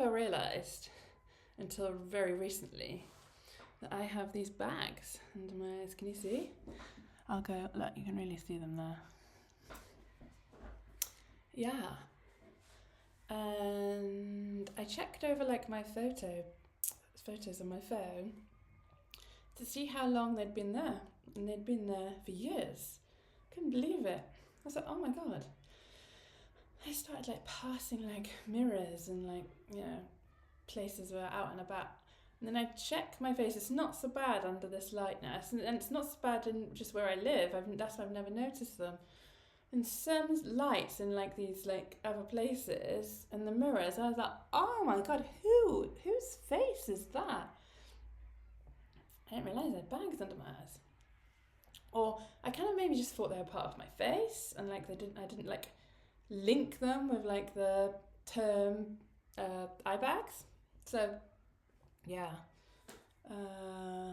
never realised until very recently that I have these bags under my eyes. Can you see? I'll go, look, you can really see them there. Yeah. And I checked over like my photos on my phone to see how long they'd been there. And they'd been there for years. Couldn't believe it. I was like, oh my God. I started like passing like mirrors and like, places where out and about. And then I check my face. It's not so bad under this light now. And it's not so bad in just where I live. That's why I've never noticed them. And some lights in like these like other places and the mirrors, I was like, oh my God, whose face is that? I didn't realise I had bags under my eyes. Or I kind of maybe just thought they were part of my face, and like I didn't like link them with like the term eye bags. So yeah.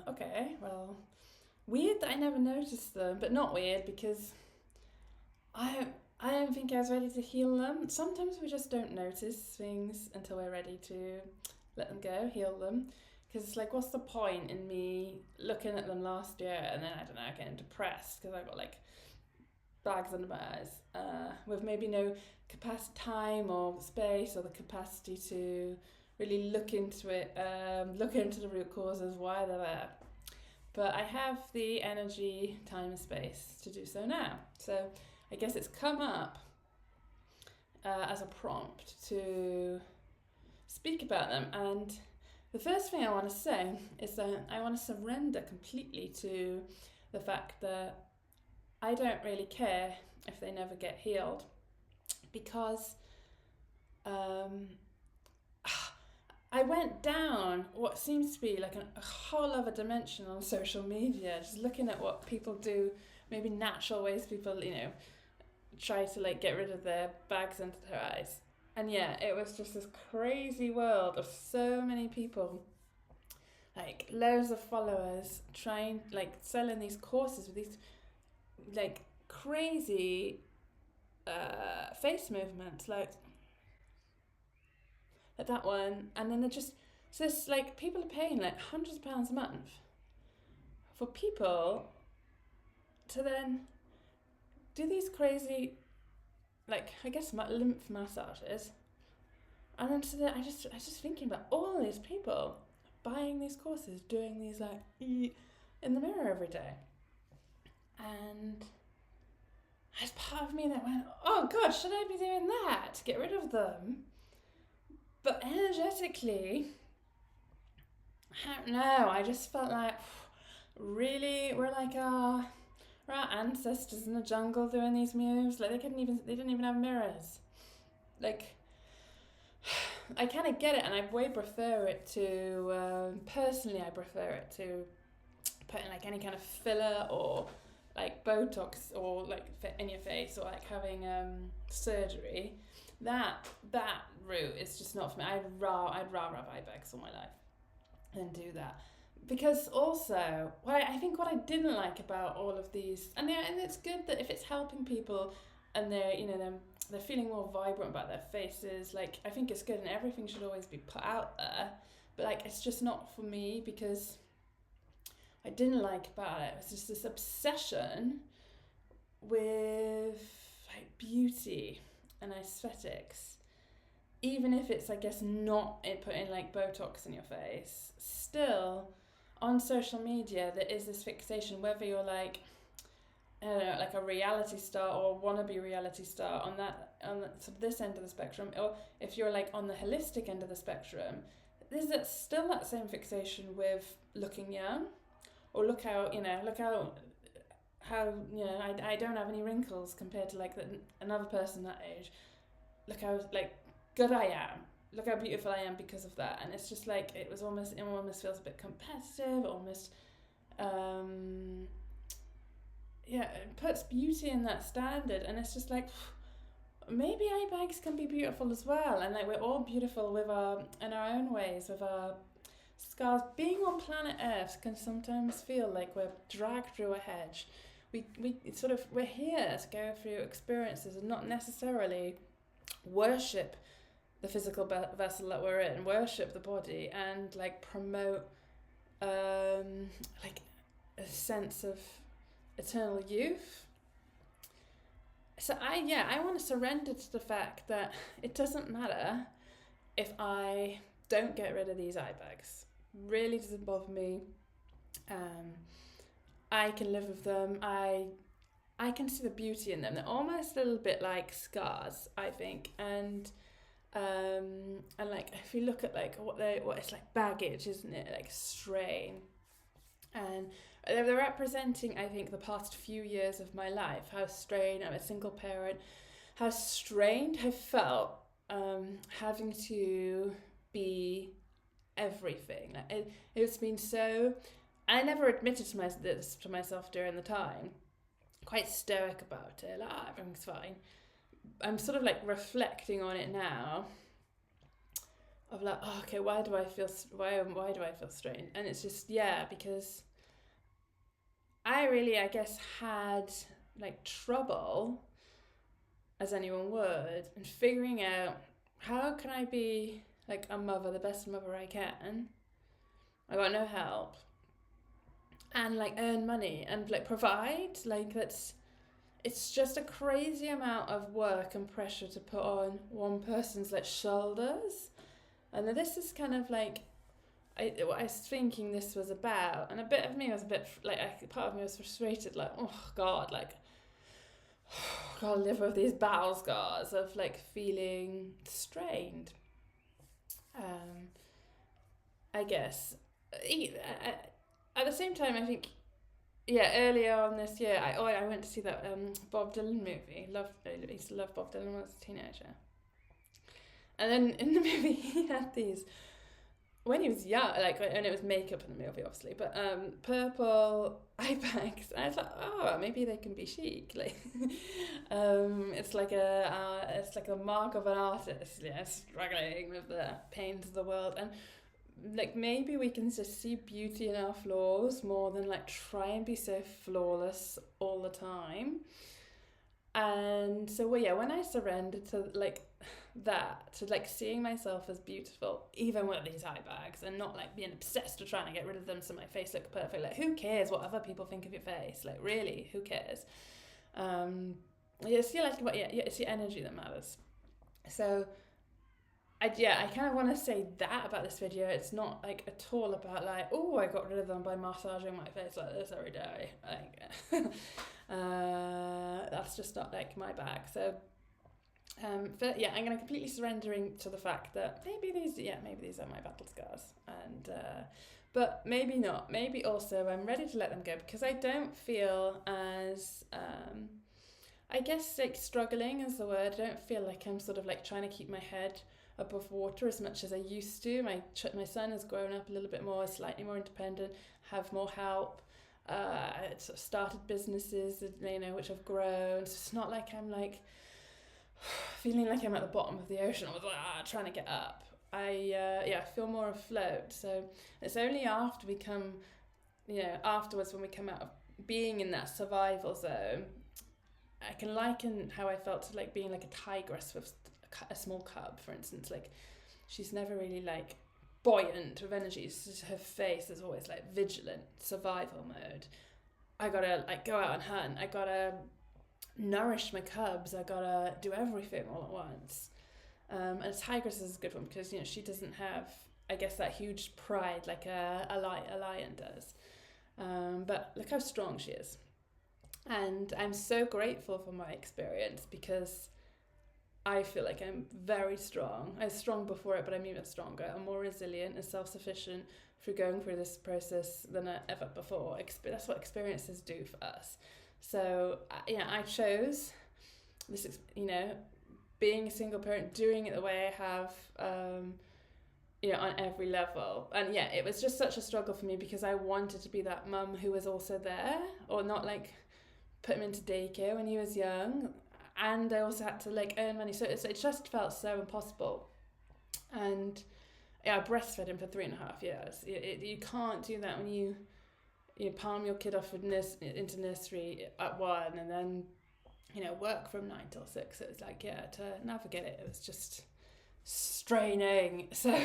Okay, well, weird that I never noticed them, but not weird because I don't think I was ready to heal them. Sometimes we just don't notice things until we're ready to let them go, heal them. Because it's like, what's the point in me looking at them last year and then, I don't know, getting depressed because I've got like bags under my eyes with maybe no capacity, time or space or the capacity to really look into it, look into the root causes, why they're there. But I have the energy, time and space to do so now. So I guess it's come up as a prompt to speak about them. And the first thing I want to say is that I want to surrender completely to the fact that I don't really care if they never get healed, because I went down what seems to be like a whole other dimension on social media, just looking at what people do, maybe natural ways people, try to like get rid of their bags under their eyes. And yeah, it was just this crazy world of so many people, like loads of followers, trying, like selling these courses with these like crazy face movements, like that one. And then they're just, so it's like people are paying like hundreds of pounds a month for people to then do these crazy, like, I guess lymph massages. And then so I was just thinking about all these people buying these courses, doing these like in the mirror every day. And there's part of me that went, oh God, should I be doing that to get rid of them? But energetically, I don't know, I just felt like, really, we're like our ancestors in the jungle doing these moves. Like they didn't even have mirrors. Like, I kind of get it, and I way prefer it to, personally I prefer it to putting like any kind of filler or like Botox or like in your face, or like having surgery. That route is just not for me. I'd rather have eye bags all my life than do that. Because also, I think what I didn't like about all of these, and it's good that if it's helping people and they're feeling more vibrant about their faces, like I think it's good, and everything should always be put out there. But like it's just not for me, because I didn't like about it was just this obsession with like beauty and aesthetics. Even if it's, I guess, not putting like Botox in your face, still on social media there is this fixation, whether you're like, I don't know, like a reality star or wannabe reality star on sort of this end of the spectrum, or if you're like on the holistic end of the spectrum, there's still that same fixation with looking young, or look how I don't have any wrinkles compared to like another person that age. Look how like good I am. Look how beautiful I am because of that. And it's just like it almost feels a bit competitive, almost it puts beauty in that standard, and it's just like maybe eye bags can be beautiful as well, and like we're all beautiful in our own ways with our scars. Being on planet Earth can sometimes feel like we're dragged through a hedge. We're here to go through experiences and not necessarily worship the physical vessel that we're in, worship the body, and like promote like a sense of eternal youth. So I want to surrender to the fact that it doesn't matter if I don't get rid of these eye bags. Really doesn't bother me. I can live with them. I can see the beauty in them. They're almost a little bit like scars, I think, and like if you look at like what it's like baggage, isn't it? Like strain, and they're representing, I think, the past few years of my life. How strained, I'm a single parent. How strained I felt having to be everything. Like it's been so. I never admitted this to myself during the time. Quite stoic about it. Like, everything's fine. I'm sort of like reflecting on it now. Of like, oh, okay, why do I feel strained? And it's just because I really, I guess, had like trouble, as anyone would, in figuring out how can I be like a mother, the best mother I can. I got no help. And like earn money and like provide, like it's just a crazy amount of work and pressure to put on one person's like shoulders. And this is kind of like what I was thinking this was about, and a bit of me was a bit like part of me was frustrated, like, oh God, like gotta live with these battle scars of like feeling strained. I guess. At the same time, I think, earlier on this year, I went to see that Bob Dylan movie. I used to love Bob Dylan when I was a teenager. And then in the movie, he had these, when he was young, like, and it was makeup in the movie, obviously, but purple eye bags. And I was like, oh, maybe they can be chic. Like, it's like a mark of an artist, struggling with the pains of the world. And like maybe we can just see beauty in our flaws more than like try and be so flawless all the time. And so when I surrendered to like that, to like seeing myself as beautiful even with these eye bags, and not like being obsessed with trying to get rid of them so my face looks perfect, like who cares what other people think of your face, like really who cares? It's it's your energy that matters. So I kind of want to say that about this video. It's not like at all about like, oh, I got rid of them by massaging my face like this every day. Like, that's just not like my bag. So, but I'm going to completely surrendering to the fact that maybe these are my battle scars, and but maybe not. Maybe also I'm ready to let them go because I don't feel as I guess like struggling is the word. I don't feel like I'm sort of like trying to keep my head above water as much as I used to. My son has grown up a little bit more, slightly more independent, have more help. Sort of started businesses, which have grown. So it's not like I'm like feeling like I'm at the bottom of the ocean. I was like trying to get up. I feel more afloat. So it's only after we come, afterwards when we come out of being in that survival zone, I can liken how I felt to like being like a tigress with a small cub, for instance. Like she's never really like buoyant with energy. It's just her face is always like vigilant, survival mode. I gotta like go out and hunt. I gotta nourish my cubs. I gotta do everything all at once. And a tigress is a good one because she doesn't have, I guess, that huge pride like a lion does. But look how strong she is. And I'm so grateful for my experience because I feel like I'm very strong. I was strong before it, but I'm even stronger. I'm more resilient and self-sufficient through going through this process than ever before. That's what experiences do for us. So, I chose this, being a single parent, doing it the way I have, on every level. And it was just such a struggle for me because I wanted to be that mum who was also there, or not like put him into daycare when he was young. And I also had to like earn money, so it just felt so impossible. And I breastfed him for 3.5 years. You can't do that when you palm your kid off into nursery at 1 and then work from 9 till 6. It was like to navigate it was just straining. So,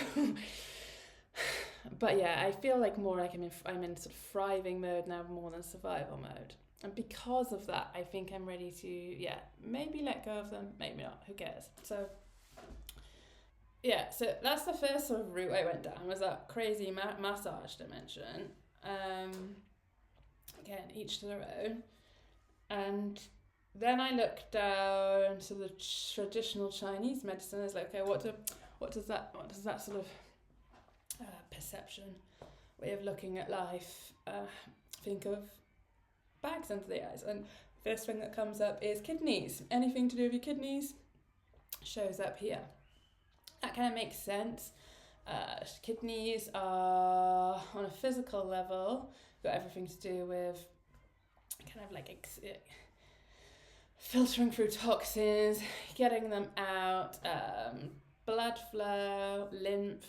but yeah, I feel like more like I'm in sort of thriving mode now more than survival mode. And because of that, I think I'm ready to, yeah, maybe let go of them, maybe not, who cares? So, yeah, so that's the first sort of route I went down, was that crazy massage dimension. Um, Again, each to their own. And then I looked down to the traditional Chinese medicine. I was like, okay, what does that sort of perception, way of looking at life, think of bags under the eyes? And first thing that comes up is kidneys. Anything to do with your kidneys shows up here. That kind of makes sense. Kidneys are, on a physical level, got everything to do with kind of like filtering through toxins, getting them out, blood flow, lymph,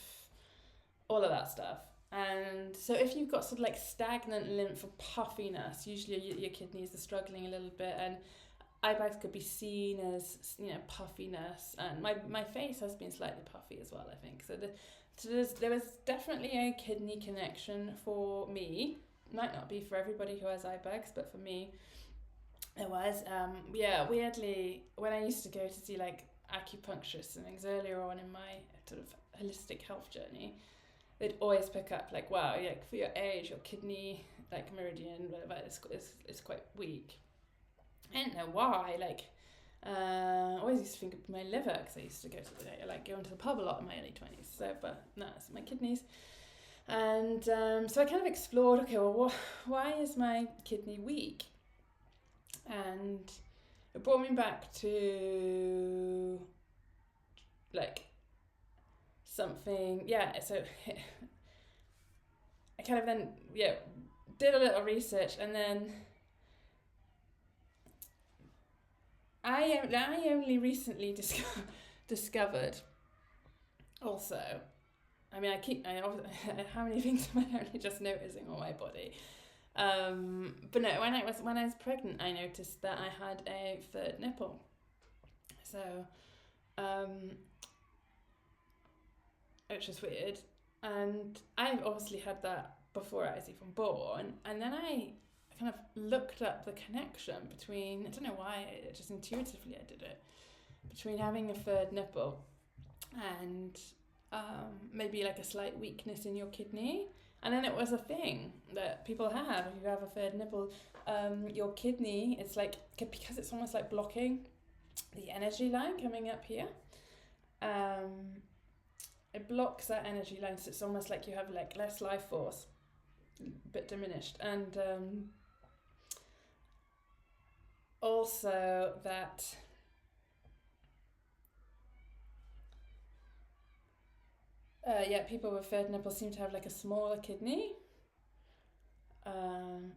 all of that stuff. And so if you've got sort of like stagnant lymph or puffiness, usually your kidneys are struggling a little bit, and eye bags could be seen as, puffiness, and my face has been slightly puffy as well, I think. So there was definitely a kidney connection for me. Might not be for everybody who has eye bags, but for me it was. Weirdly, when I used to go to see like acupuncturists and things earlier on in my sort of holistic health journey, they'd always pick up like, wow, yeah, for your age, your kidney like meridian, whatever, is quite weak. I didn't know why. I always used to think of my liver, because I used to go into the pub a lot in my early 20s. So, but no, it's my kidneys. And so I kind of explored, okay, well, why is my kidney weak? And it brought me back to like something, so I kind of then, did a little research, and then I only recently discovered also. I mean, how many things am I only just noticing on my body? But no, when I was pregnant, I noticed that I had a third nipple. So, which is weird. And I've obviously had that before I was even born. And then I kind of looked up the connection between, I don't know why, just intuitively I did it, between having a third nipple and maybe like a slight weakness in your kidney. And then it was a thing that people have. If you have a third nipple, your kidney, it's like, because it's almost like blocking the energy line coming up here. It blocks that energy line, so it's almost like you have like less life force, a bit diminished. And also that people with third nipples seem to have like a smaller kidney,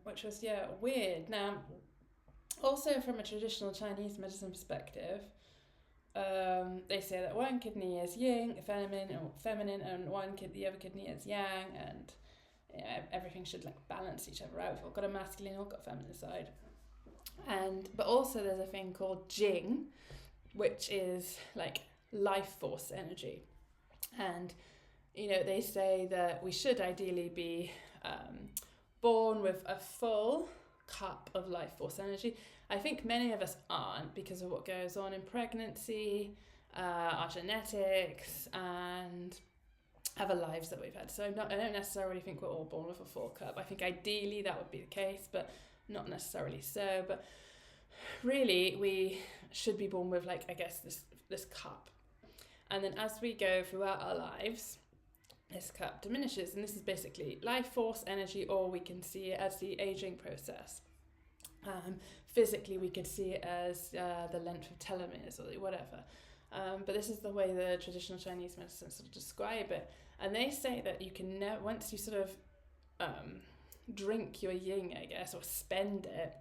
which was weird. Now, also from a traditional Chinese medicine perspective, they say that one kidney is yin, feminine, and the other kidney is yang, and everything should like balance each other out. We've all got a masculine, all got a feminine side, but also there's a thing called jing, which is like life force energy, and they say that we should ideally be born with a full cup of life force energy. I think many of us aren't, because of what goes on in pregnancy, our genetics, and other lives that we've had. So I don't necessarily think we're all born with a full cup. I think ideally that would be the case, but not necessarily so. But really, we should be born with this cup. And then as we go throughout our lives, this cup diminishes, and this is basically life force energy, or we can see it as the aging process. Physically, we could see it as the length of telomeres or whatever. But this is the way the traditional Chinese medicine sort of describe it. And they say that you can once you sort of drink your yin, I guess, or spend it,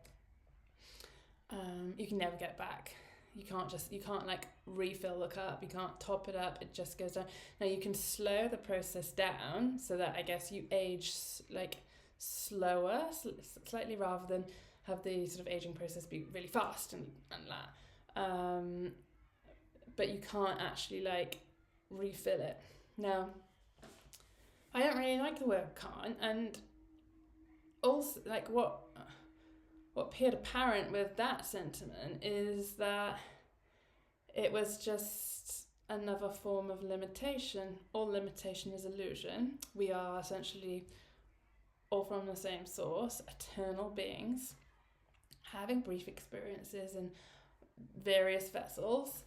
you can never get back. You can't like refill the cup, you can't top it up, it just goes down. Now you can slow the process down so that I guess you age like slower, slightly, rather than have the sort of aging process be really fast and that. But you can't actually like refill it. Now, I don't really like the word can't, and also like what appeared apparent with that sentiment is that it was just another form of limitation. All limitation is illusion. We are essentially all from the same source, eternal beings, having brief experiences in various vessels,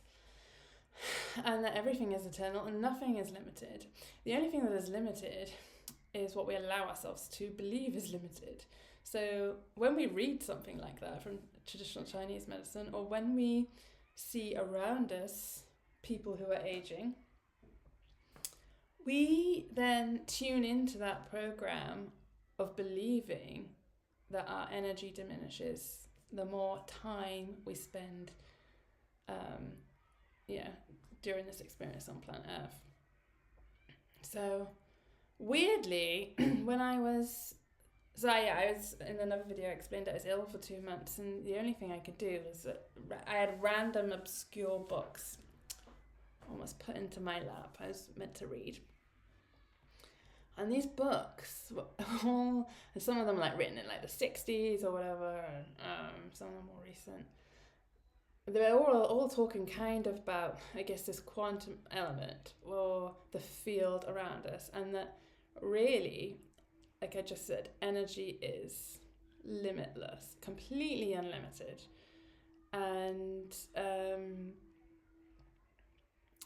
and that everything is eternal and nothing is limited. The only thing that is limited is what we allow ourselves to believe is limited. So when we read something like that from traditional Chinese medicine, or when we see around us people who are aging, we then tune into that program of believing that our energy diminishes the more time we spend during this experience on planet Earth. So weirdly, when I was in another video, I explained I was ill for 2 months, and the only thing I could do was I had random obscure books almost put into my lap I was meant to read. And these books were all, and some of them like written in like the 60s or whatever, and some of them more recent. They were all talking kind of about, I guess, this quantum element or the field around us, and that really, like I just said, energy is limitless, completely unlimited. And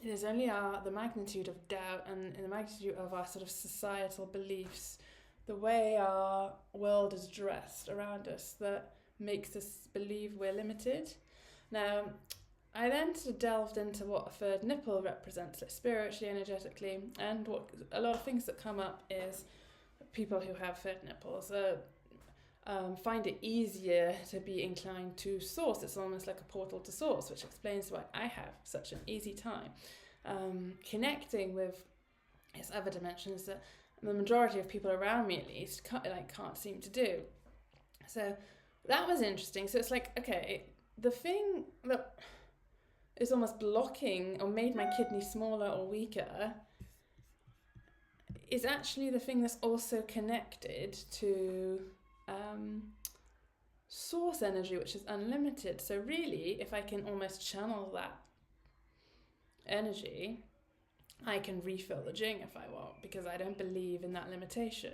it is only the magnitude of doubt and the magnitude of our sort of societal beliefs, the way our world is dressed around us, that makes us believe we're limited. Now, I then sort of delved into what a third nipple represents, like spiritually, energetically, and what a lot of things that come up is people who have third nipples find it easier to be inclined to source. It's almost like a portal to source, which explains why I have such an easy time connecting with its other dimensions that the majority of people around me, at least, can't seem to do. So that was interesting. So it's like, okay, the thing that is almost blocking or made my kidney smaller or weaker is actually the thing that's also connected to source energy, which is unlimited. So really, if I can almost channel that energy, I can refill the Jing if I want, because I don't believe in that limitation.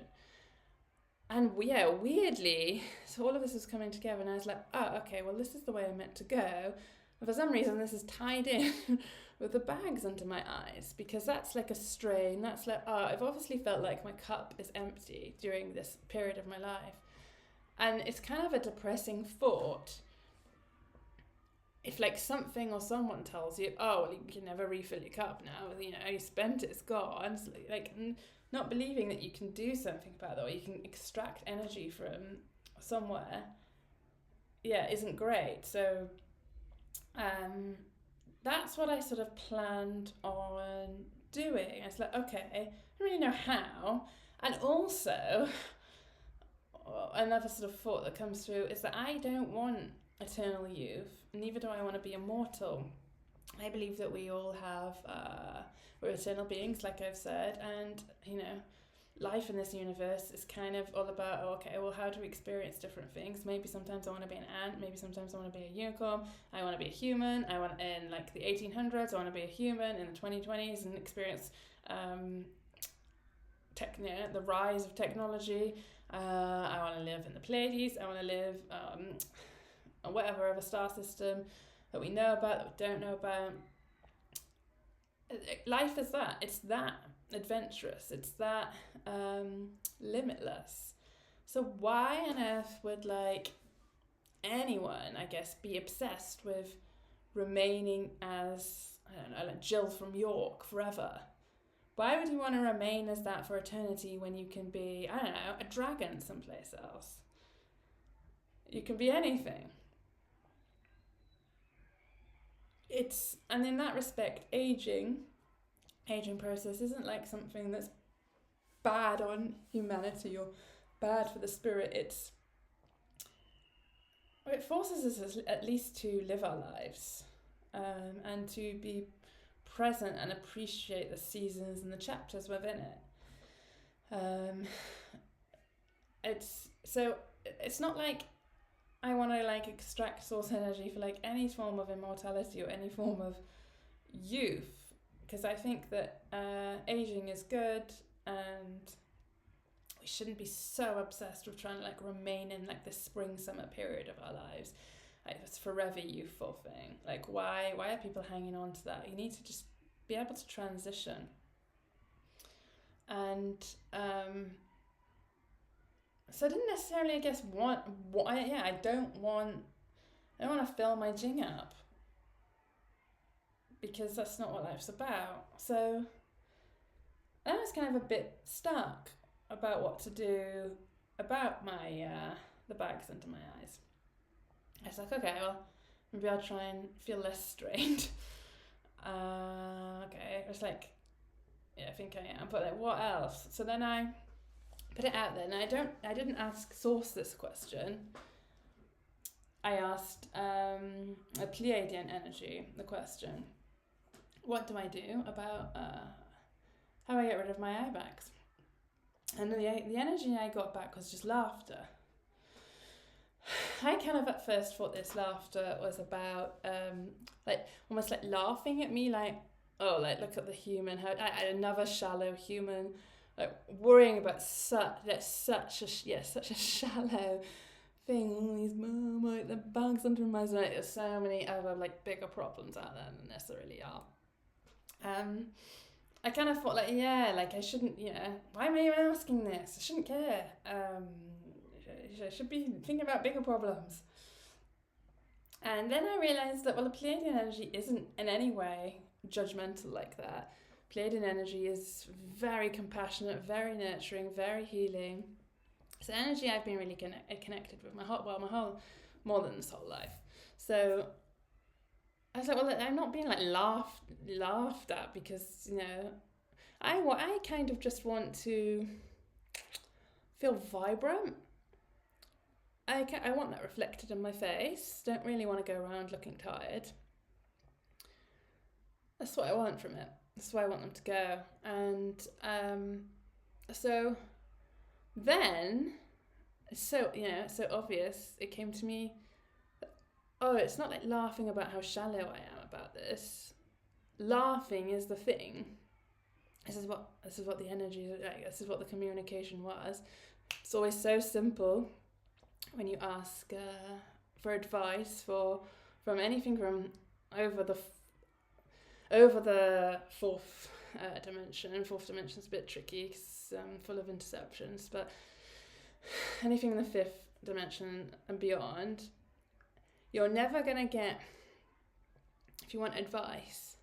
And yeah, weirdly, so all of this was coming together, and I was like, oh, okay, well, this is the way I'm meant to go. And for some reason, this is tied in with the bags under my eyes, because that's like a strain. That's like, I've obviously felt like my cup is empty during this period of my life. And it's kind of a depressing thought if like something or someone tells you, oh, well, you can never refill your cup now, you know, you spent it, it's gone. It's like not believing that you can do something about that, or you can extract energy from somewhere, isn't great. So that's what I sort of planned on doing. It's like, okay, I don't really know how. And also, another sort of thought that comes through is that I don't want eternal youth, neither do I want to be immortal. I believe that we all have, we're eternal beings, like I've said, and, you know, life in this universe is kind of all about, how do we experience different things? Maybe sometimes I want to be an ant, maybe sometimes I want to be a unicorn, I want to be a human, I want, in like the 1800s, I want to be a human in the 2020s and experience the rise of technology. I want to live in the Pleiades, I want to live on whatever other star system that we know about, that we don't know about. Life is that. It's that adventurous. It's that limitless. So why on earth would like anyone, I guess, be obsessed with remaining as, I don't know, like Jill from York forever? Why would you want to remain as that for eternity when you can be, I don't know, a dragon someplace else? You can be anything. And in that respect, aging process isn't like something that's bad on humanity or bad for the spirit. It forces us at least to live our lives and to be present and appreciate the seasons and the chapters within it. It's not like I want to like extract source energy for like any form of immortality or any form of youth, because I think that aging is good, and we shouldn't be so obsessed with trying to like remain in like the spring summer period of our lives, like this forever youthful thing. Like why are people hanging on to that? You need to just be able to transition. And so I didn't necessarily, I guess, I don't want to fill my jing up, because that's not what life's about. So I was kind of a bit stuck about what to do about my the bags under my eyes. I was like, okay, well, maybe I'll try and feel less strained. Okay, I was like, yeah, I think I am, but like, what else? So then I put it out there, and I didn't ask Source this question. I asked a Pleiadian energy the question: what do I do about how I get rid of my eye bags? And the energy I got back was just laughter. I kind of at first thought this laughter was about like almost like laughing at me, like, oh, like look at the human, how another shallow human, like worrying about such a shallow thing. All these like the bags under my eyes. Like, there's so many other like bigger problems out there than this there really are. I kind of thought like, yeah, like I shouldn't, why am I even asking this? I shouldn't care. I should be thinking about bigger problems. And then I realised that, well, the Pleiadian energy isn't in any way judgmental like that. Pleiadian energy is very compassionate, very nurturing, very healing. It's energy I've been really connected with more than this whole life. So I was like, well, I'm not being like laughed at, because I kind of just want to feel vibrant. I want that reflected in my face. Don't really want to go around looking tired. That's what I want from it. That's why I want them to go. And so then, so obvious, it came to me, oh, it's not like laughing about how shallow I am about this. Laughing is the thing. This is what the energy is like. This is what the communication was. It's always so simple when you ask for advice from anything from over the fourth dimension. And fourth dimension's a bit tricky because full of interceptions, but anything in the fifth dimension and beyond, you're never going to get, if you want advice,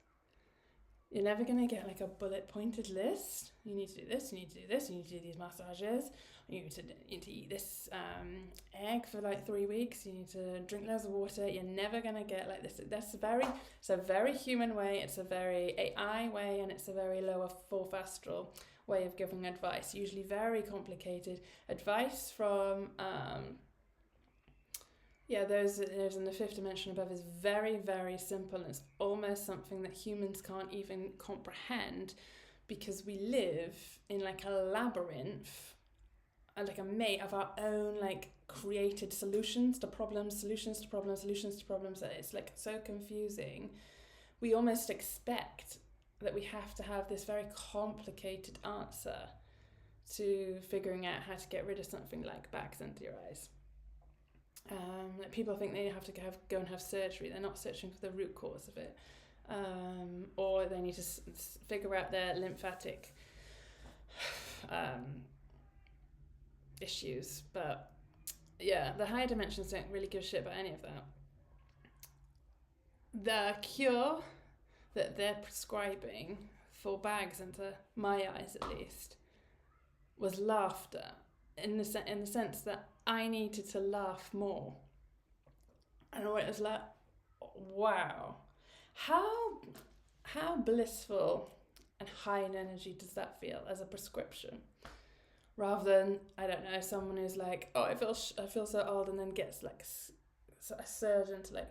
you're never going to get like a bullet pointed list. You need to do this, you need to do this, you need to do these massages, you need to eat this egg for like 3 weeks, you need to drink loads of water. You're never going to get like this. It's a very human way, it's a very AI way, and it's a very lower fourth astral way of giving advice. Usually very complicated advice from those in the fifth dimension above is very, very simple. And it's almost something that humans can't even comprehend, because we live in like a labyrinth, like a maze of our own like created solutions to problems. That it's like so confusing. We almost expect that we have to have this very complicated answer to figuring out how to get rid of something like bags under your eyes. People think they have to go and have surgery. They're not searching for the root cause of it, or they need to figure out their lymphatic issues. But yeah, the higher dimensions don't really give a shit about any of that. The cure that they're prescribing for bags under my eyes, at least, was laughter, in the sense that I needed to laugh more. And it was like, wow, how blissful and high in energy does that feel as a prescription, rather than, I don't know, someone who's like, oh, I feel so old, and then gets like a surge into like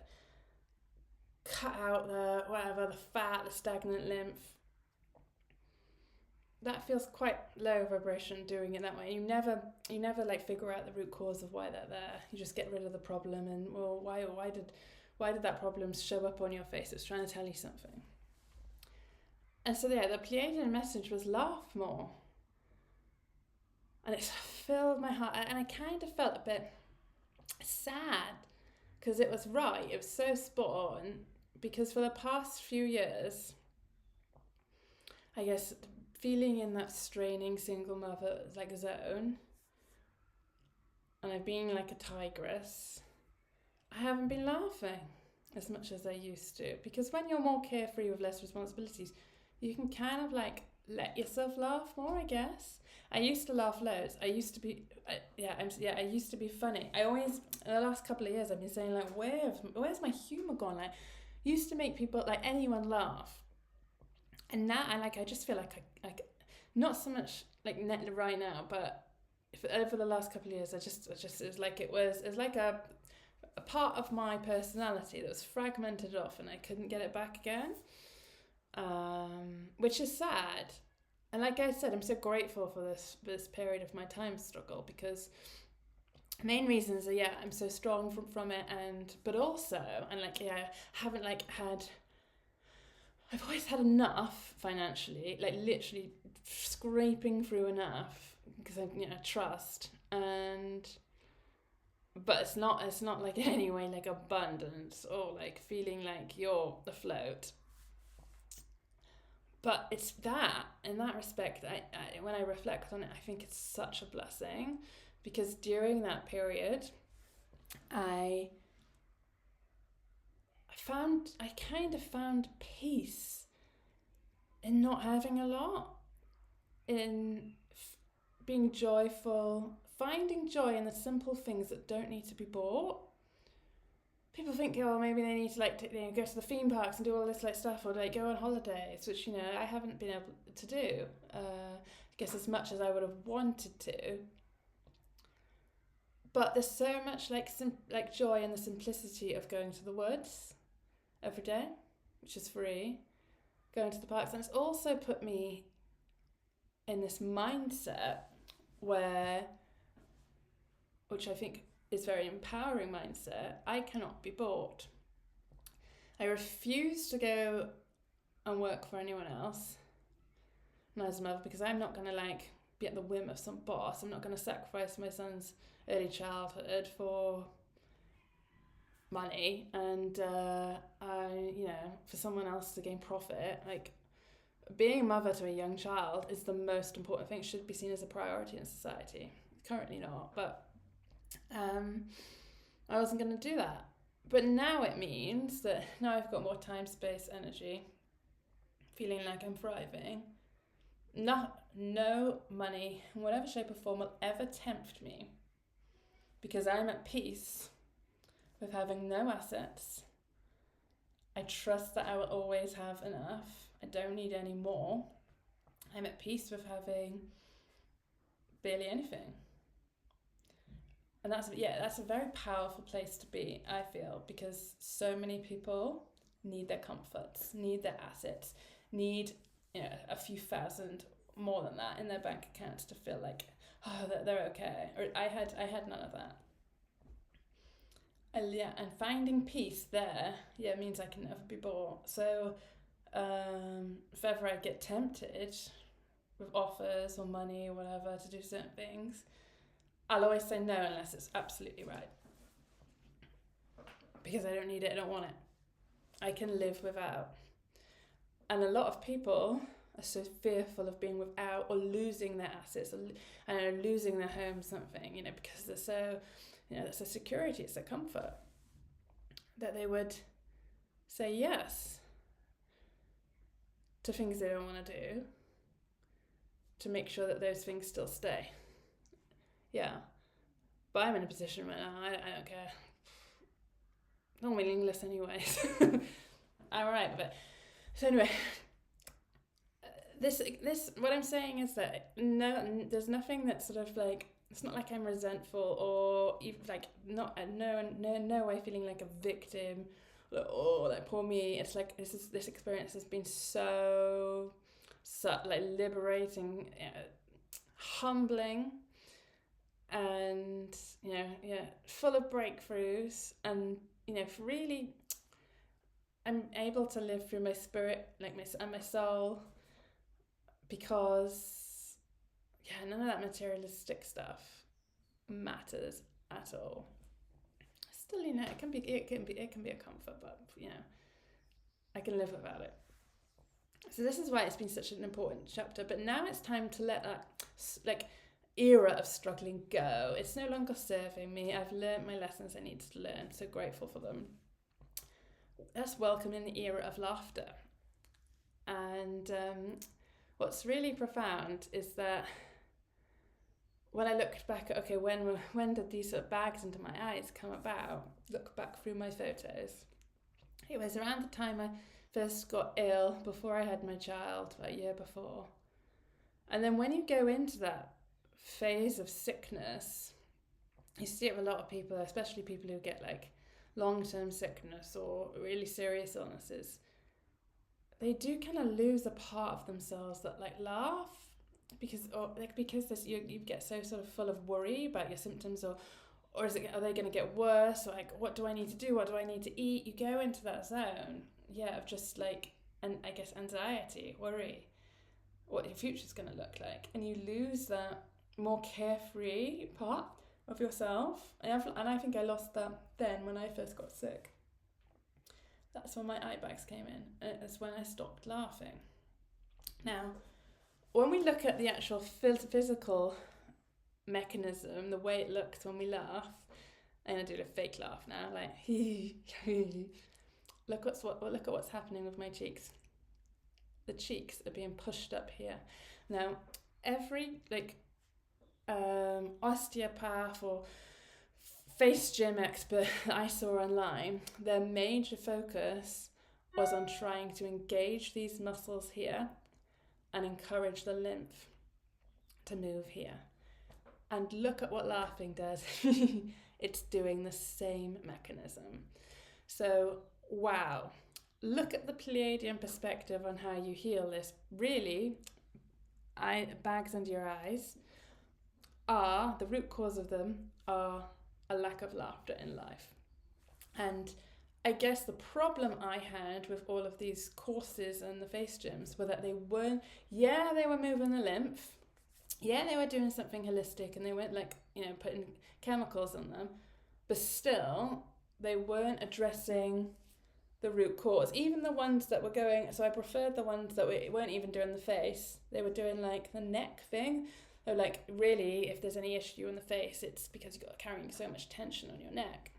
cut out the fat, the stagnant lymph. That feels quite low vibration doing it that way. You never like figure out the root cause of why they're there. You just get rid of the problem, and well, why did that problem show up on your face? It's trying to tell you something. And so yeah, the Pleiadian message was laugh more. And it filled my heart, and I kind of felt a bit sad because it was right. It was so spot on, because for the past few years, I guess, feeling in that straining single mother like zone, and I've been like a tigress, I haven't been laughing as much as I used to, because when you're more carefree with less responsibilities, you can kind of like let yourself laugh more, I guess. I used to laugh loads. I used to be, I used to be funny. I always, in the last couple of years, I've been saying like, where's my humor gone? Like, used to make people, like anyone, laugh. And now I just feel like not so much like right now, but over the last couple of years, it was like a part of my personality that was fragmented off, and I couldn't get it back again, which is sad. And like I said, I'm so grateful for this period of my time struggle, because main reasons are I'm so strong from it, but also I've always had enough financially, like literally scraping through enough, because I trust, but it's not like in any way like abundance or like feeling like you're afloat. But it's that, in that respect, I when I reflect on it, I think it's such a blessing, because during that period, I kind of found peace in not having a lot, in being joyful, finding joy in the simple things that don't need to be bought. People think, maybe they need to go to the theme parks and do all this like stuff, or like go on holidays, which I haven't been able to do. I guess as much as I would have wanted to. But there's so much like joy in the simplicity of going to the woods every day, which is free, going to the parks, and it's also put me in this mindset which I think is very empowering mindset. I cannot be bought. I refuse to go and work for anyone else as a mother, because I'm not going to be at the whim of some boss. I'm not going to sacrifice my son's early childhood for money and for someone else to gain profit. Like, being a mother to a young child is the most important thing. It should be seen as a priority in society. Currently not, but I wasn't going to do that. But now it means that now I've got more time, space, energy, feeling like I'm thriving. No money, in whatever shape or form, will ever tempt me, because I'm at peace with having no assets. I trust that I will always have enough. I don't need any more. I'm at peace with having barely anything. And that's a very powerful place to be, I feel, because so many people need their comforts, need their assets, need a few thousand, more than that, in their bank account to feel like they're okay. Or I had none of that. And finding peace there, means I can never be bought. So if ever I get tempted with offers or money or whatever to do certain things, I'll always say no unless it's absolutely right. Because I don't need it, I don't want it. I can live without. And a lot of people are so fearful of being without, or losing their assets, or losing their home, something, because they're so, that's a security, it's a comfort, that they would say yes to things they don't want to do to make sure that those things still stay. Yeah, but I'm in a position where I don't care. Not meaningless anyways. All right, but so anyway, this what I'm saying is that there's nothing that's sort of like, it's not like I'm resentful or even like no way feeling like a victim like poor me. It's like this experience has been so like liberating, humbling, and full of breakthroughs, and really I'm able to live through my spirit, like my soul, because none of that materialistic stuff matters at all. Still, it can be a comfort, but I can live without it. So this is why it's been such an important chapter. But now it's time to let that era of struggling go. It's no longer serving me. I've learned my lessons I needed to learn. So grateful for them. Let's welcome in the era of laughter. And what's really profound is that when I looked back at, okay, when did these sort of bags into my eyes come about? Look back through my photos. It was around the time I first got ill, before I had my child, about a year before. And then when you go into that phase of sickness, you see it with a lot of people, especially people who get like long-term sickness or really serious illnesses. They do kind of lose a part of themselves that like laugh, because you get so sort of full of worry about your symptoms, or are they going to get worse, or like what do I need to do, what do I need to eat? You go into that zone of just like, and I guess anxiety, worry, what your future's going to look like, and you lose that more carefree part of yourself. And I think I lost that then when I first got sick. That's when my eye bags came in, and it's when I stopped laughing. Now, when we look at the actual physical mechanism, the way it looks when we laugh, I'm gonna do a fake laugh now, like look at what's happening with my cheeks. The cheeks are being pushed up here. Now, every osteopath or face gym expert that I saw online, their major focus was on trying to engage these muscles here and encourage the lymph to move here. And look at what laughing does. It's doing the same mechanism. So, wow. Look at the Pleiadian perspective on how you heal this. Really, bags under your eyes the root cause of them are a lack of laughter in life. And I guess the problem I had with all of these courses and the face gyms were that they were moving the lymph. Yeah, they were doing something holistic, and they weren't putting chemicals on them, but still they weren't addressing the root cause. Even the ones that were going, so I preferred the ones that weren't even doing the face. They were doing like the neck thing. They're like, really, if there's any issue in the face, it's because you're carrying so much tension on your neck.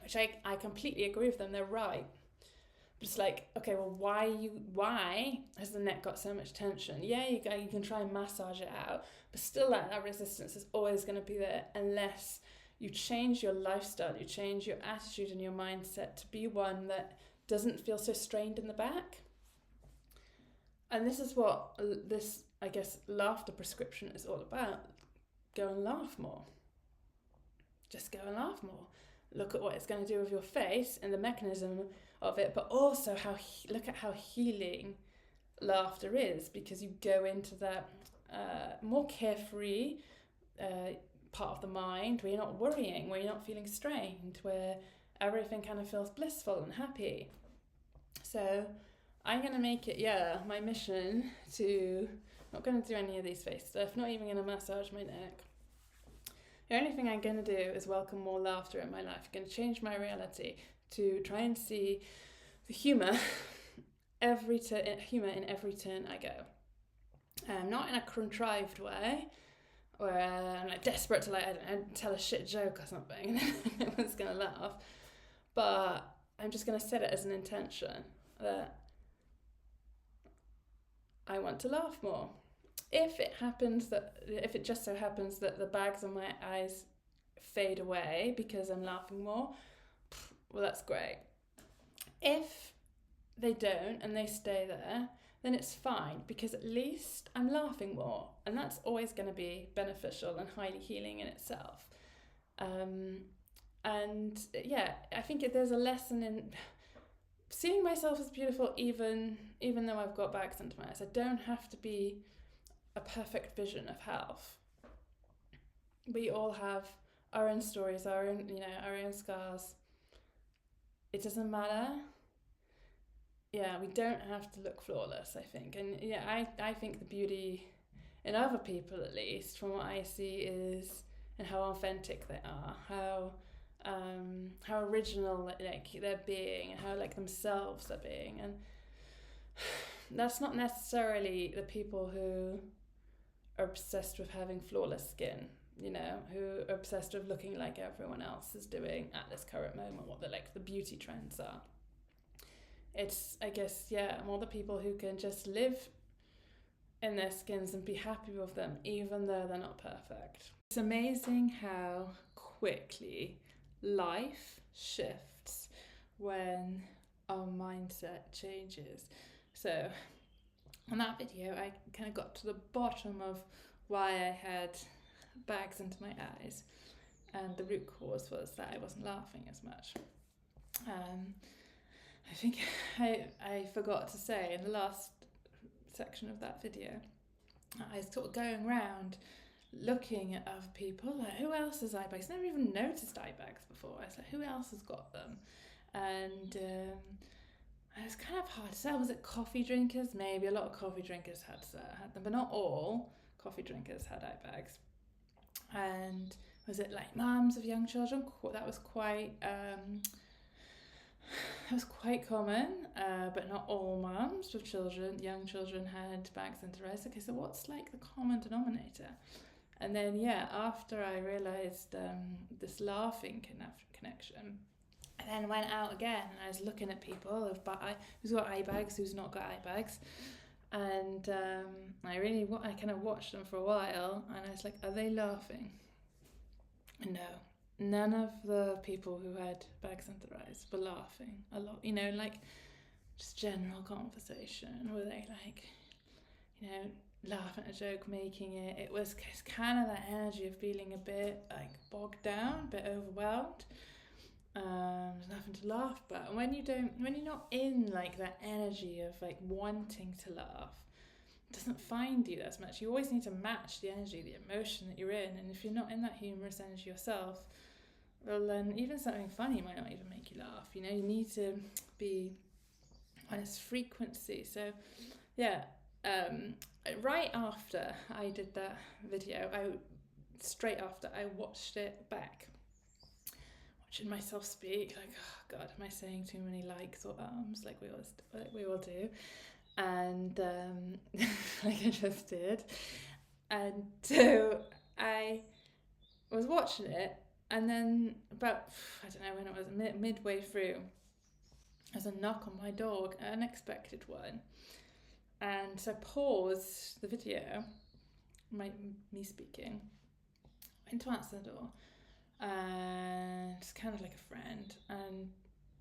Which I completely agree with them. They're right. But it's like, okay, well, why has the neck got so much tension? Yeah, you can try and massage it out, but still that resistance is always going to be there unless you change your lifestyle, you change your attitude and your mindset to be one that doesn't feel so strained in the back. And this is what this, I guess, laughter prescription is all about. Go and laugh more. Just go and laugh more. Look at what it's going to do with your face and the mechanism of it, but also look at how healing laughter is, because you go into that more carefree part of the mind where you're not worrying, where you're not feeling strained, where everything kind of feels blissful and happy. So I'm going to make it, my mission to not going to do any of these face stuff, not even going to massage my neck. The only thing I'm going to do is welcome more laughter in my life. I'm going to change my reality to try and see the humour in every turn I go. Not in a contrived way, where I'm like desperate to tell a shit joke or something and no one's going to laugh. But I'm just going to set it as an intention that I want to laugh more. If it just so happens that the bags on my eyes fade away because I'm laughing more, well, that's great. If they don't and they stay there, then it's fine, because at least I'm laughing more, and that's always going to be beneficial and highly healing in itself. I think there's a lesson in seeing myself as beautiful, even though I've got bags under my eyes. I don't have to be a perfect vision of health. We all have our own stories, our own scars. It doesn't matter. Yeah, we don't have to look flawless, I think. And yeah, I think the beauty in other people, at least from what I see, is in how authentic they are, how original like they're being, and how like themselves they're being. And that's not necessarily the people who are obsessed with having flawless skin, who are obsessed with looking like everyone else is doing at this current moment, what the beauty trends are. It's, I guess, more the people who can just live in their skins and be happy with them, even though they're not perfect. It's amazing how quickly life shifts when our mindset changes. So on that video, I kind of got to the bottom of why I had bags under my eyes, and the root cause was that I wasn't laughing as much. I think I forgot to say in the last section of that video, I was sort of going around looking at other people, like who else has eye bags? Never even noticed eye bags before. I was like, who else has got them? And it was kind of hard to tell. Was it coffee drinkers? Maybe a lot of coffee drinkers had them, but not all coffee drinkers had eye bags. And was it like mums of young children? That was quite common, but not all mums with young children had bags under their eyes. Okay, so what's like the common denominator? And then after I realised this laughing connection, I then went out again and I was looking at people who's got eye bags, who's not got eye bags, and I kind of watched them for a while, and I was like, are they laughing? No. None of the people who had bags under their eyes were laughing a lot, like just general conversation. Were they like, laughing at a joke, making it? It was kind of that energy of feeling a bit like bogged down, a bit overwhelmed. There's nothing to laugh about. And when you're not in like that energy of like wanting to laugh, it doesn't find you as much. You always need to match the energy, the emotion that you're in. And if you're not in that humorous energy yourself, well, then even something funny might not even make you laugh. You need to be on its frequency. So, right after I did that video, straight after I watched it back, watching myself speak, like, oh God, am I saying too many likes or ums, like we all do, and like I just did, and so I was watching it. And then about, I don't know when it was, midway through, there's a knock on my door, an unexpected one. And so I paused the video, me speaking, went to answer the door, and it's kind of like a friend. And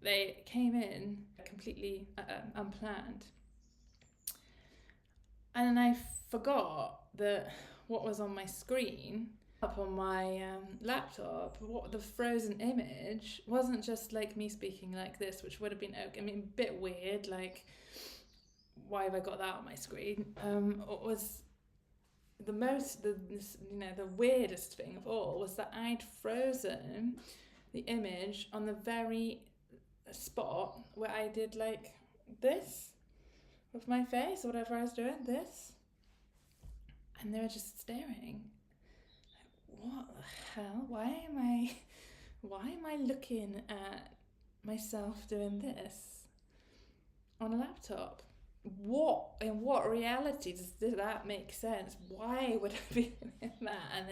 they came in completely unplanned. And I forgot that what was on my screen up on my laptop, what the frozen image wasn't just like me speaking like this, which would have been okay. I mean, a bit weird, like why have I got that on my screen? What was the weirdest thing of all was that I'd frozen the image on the very spot where I did like this with my face or whatever I was doing, this, and they were just staring. What the hell? Why am I looking at myself doing this on a laptop? In what reality does that make sense? Why would I be doing that? And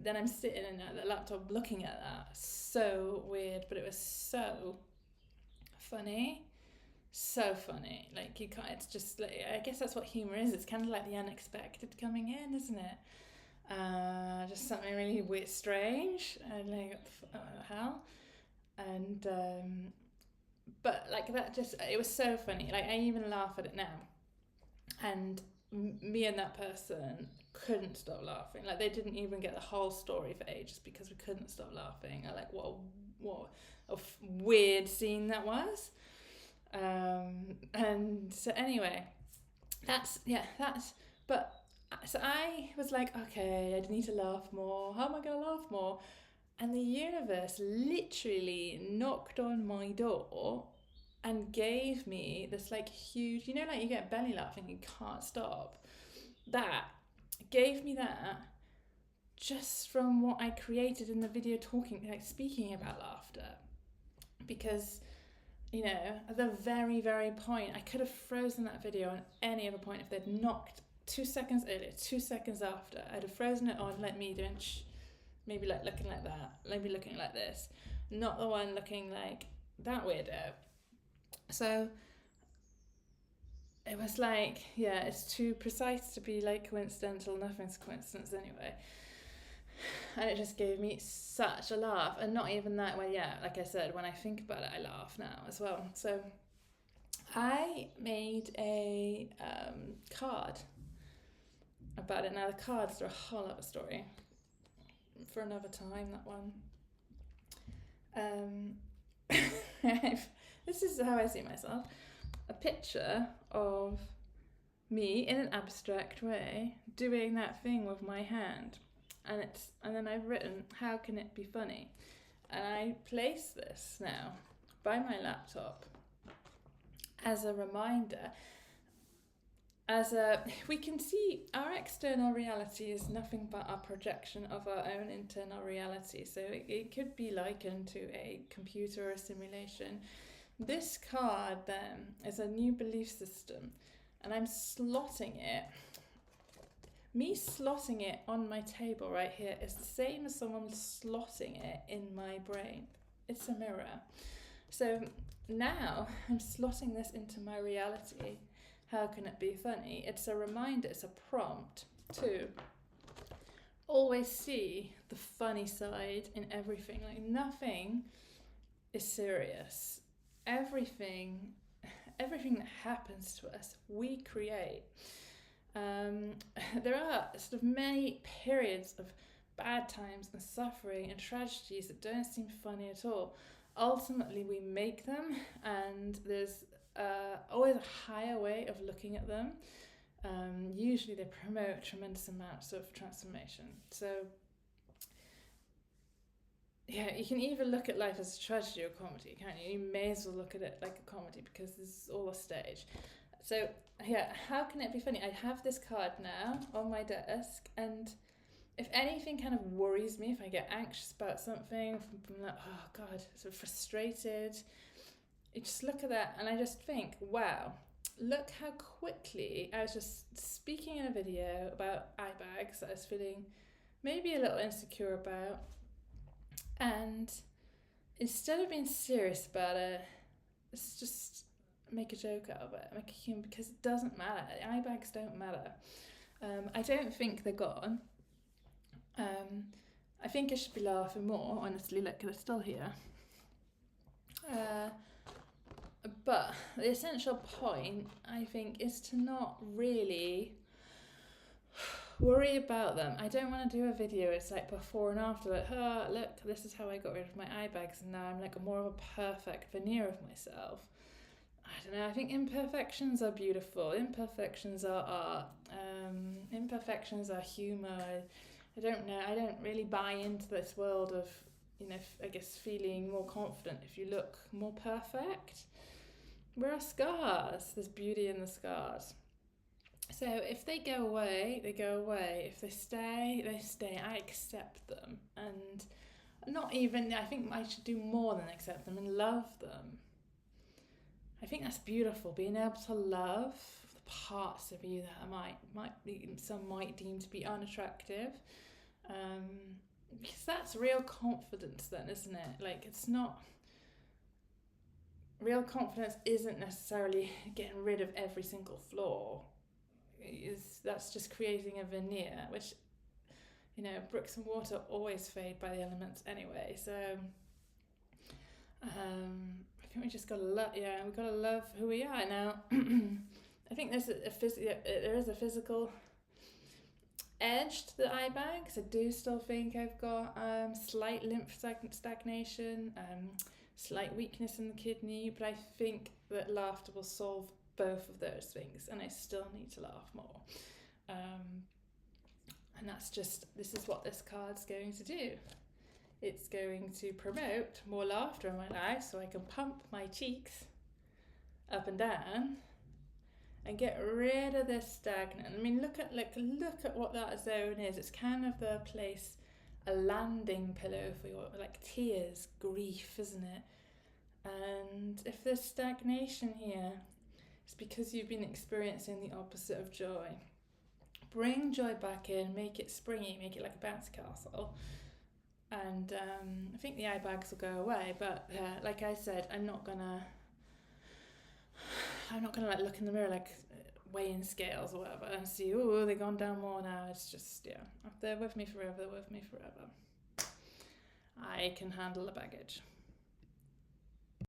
then I'm sitting in the laptop looking at that. So weird, but it was so funny. So funny. Like, you can't, it's just like, I guess that's what humor is. It's kind of like the unexpected coming in, isn't it? Just something really weird, strange, and like, what the hell? And but like that, it was so funny. Like, I even laugh at it now, and me and that person couldn't stop laughing. Like, they didn't even get the whole story for ages because we couldn't stop laughing. I like, what weird scene that was. And so anyway, but so I was like, okay, I need to laugh more. How am I going to laugh more? And the universe literally knocked on my door and gave me this like huge, you know, like you get belly laughing, you can't stop. That gave me that just from what I created in the video talking, like speaking about laughter. Because, you know, at the very, very point, I could have frozen that video on any other point if they'd knocked 2 seconds earlier, 2 seconds after. I'd have frozen it on, let me doing maybe like looking like that, maybe looking like this, not the one looking like that weirdo. So it was like, yeah, it's too precise to be like coincidental, nothing's coincidence anyway. And it just gave me such a laugh. And not even that, well, yeah, like I said, when I think about it, I laugh now as well. So I made a card about it. Now the cards are a whole other story for another time, that one. This is how I see myself. A picture of me in an abstract way doing that thing with my hand. And then I've written, how can it be funny? And I place this now by my laptop as a reminder. We can see our external reality is nothing but a projection of our own internal reality. So it could be likened to a computer or a simulation. This card then is a new belief system, and I'm slotting it. Me slotting it on my table right here is the same as someone slotting it in my brain. It's a mirror. So now I'm slotting this into my reality. How can it be funny? It's a reminder, it's a prompt to always see the funny side in everything. Like nothing is serious. Everything that happens to us, we create. There are sort of many periods of bad times and suffering and tragedies that don't seem funny at all. Ultimately, we make them, and there's always a higher way of looking at them. Usually they promote tremendous amounts of transformation. So yeah, you can either look at life as a tragedy or comedy, can't you? You may as well look at it like a comedy because this is all a stage. So yeah, how can it be funny? I have this card now on my desk, and if anything kind of worries me, if I get anxious about something, if I'm like, oh God, sort of frustrated, you just look at that and I just think, wow, look how quickly I was just speaking in a video about eye bags that I was feeling maybe a little insecure about. And instead of being serious about it, let's just make a joke out of it, make a humor, because it doesn't matter. Eye bags don't matter. I don't think they're gone. I think I should be laughing more, honestly, look, they're still here. But the essential point, I think, is to not really worry about them. I don't want to do a video, it's like before and after, like, oh, look, this is how I got rid of my eye bags, and now I'm like more of a perfect veneer of myself. I don't know, I think imperfections are beautiful. Imperfections are art. Imperfections are humour. I don't know, I don't really buy into this world of, you know, I guess feeling more confident if you look more perfect. Where are scars? There's beauty in the scars. So if they go away, they go away. If they stay, they stay. I accept them. And not even, I think I should do more than accept them and love them. I think that's beautiful, being able to love the parts of you that some might deem to be unattractive. Because that's real confidence then, isn't it? Like, it's not... Real confidence isn't necessarily getting rid of every single flaw. That's just creating a veneer, which, you know, bricks and mortar always fade by the elements anyway. So I think we just gotta love. Yeah, we gotta love who we are now. I think there is a physical edge to the eye bags. I do still think I've got slight lymph stagnation, slight weakness in the kidney, but I think that laughter will solve both of those things, and I still need to laugh more. And this is what this card's going to do. It's going to promote more laughter in my life so I can pump my cheeks up and down and get rid of this stagnant. I mean, look at what that zone is. It's kind of the place, a landing pillow for your tears, grief, isn't it? And if there's stagnation here, it's because you've been experiencing the opposite of joy. Bring joy back in, make it springy, make it like a bouncy castle. And I think the eye bags will go away, but like I said, I'm not gonna look in the mirror weighing scales or whatever and see, oh, they've gone down more now. It's just, if they're with me forever, they're with me forever. I can handle the baggage.